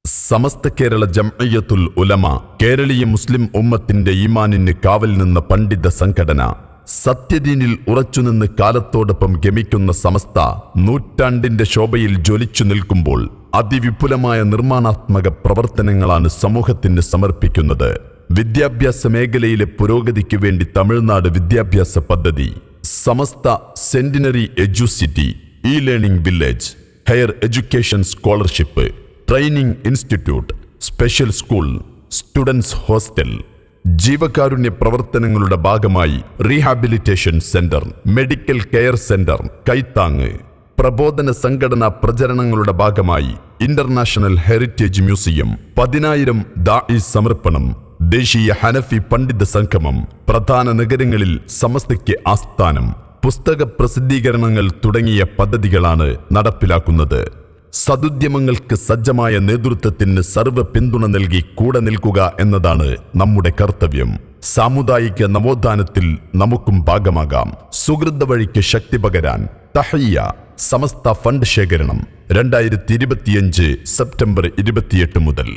സമസ്ത കേരള ജംഇയ്യത്തുൽ ഉലമ കേരളീയ മുസ്ലിം ഉമ്മത്തിന്റെ ഈമാനിന് കാവൽ നിന്ന പണ്ഡിത സംഘടന, സത്യദീനിൽ ഉറച്ചുനിന്ന് കാലത്തോടൊപ്പം ഗമിക്കുന്ന സമസ്ത നൂറ്റാണ്ടിന്റെ ശോഭയിൽ ജ്വലിച്ചു നിൽക്കുമ്പോൾ അതിവിപുലമായ നിർമ്മാണാത്മക പ്രവർത്തനങ്ങളാണ് സമൂഹത്തിന് സമർപ്പിക്കുന്നത്. വിദ്യാഭ്യാസ മേഖലയിലെ പുരോഗതിക്ക് വേണ്ടി തമിഴ്നാട് വിദ്യാഭ്യാസ പദ്ധതി, Samastha centenary educity, learning village, higher education scholarship, training institute, special school, students hostel, ജീവകാരുണ്യ പ്രവർത്തനങ്ങളുടെ ഭാഗമായി rehabilitation centre, medical care centre, കൈത്താങ്, പ്രബോധന സംഘടനാ പ്രചരണങ്ങളുടെ ഭാഗമായി ഇന്റർനാഷണൽ ഹെറിറ്റേജ് മ്യൂസിയം, 10,000 ദാഇ സമർപ്പണം, ദേശീയ ഹനഫി പണ്ഡിത സംഗമം, പ്രധാന നഗരങ്ങളിൽ സമസ്തയ്ക്ക് ആസ്ഥാനം, പുസ്തക പ്രസിദ്ധീകരണങ്ങൾ തുടങ്ങിയ പദ്ധതികളാണ് നടപ്പിലാക്കുന്നത്. സദുദ്യമങ്ങൾക്ക് സജ്ജമായ നേതൃത്വത്തിന് സർവ്വ പിന്തുണ നൽകി കൂടെ നിൽക്കുക എന്നതാണ് നമ്മുടെ കർത്തവ്യം. സാമുദായിക നവോത്ഥാനത്തിൽ നമുക്കും ഭാഗമാകാം. സുഹൃത വഴിക്ക് ശക്തി പകരാൻ തഹയ്യ സമസ്ത ഫണ്ട് ശേഖരണം 2025 സെപ്റ്റംബർ 28 മുതൽ.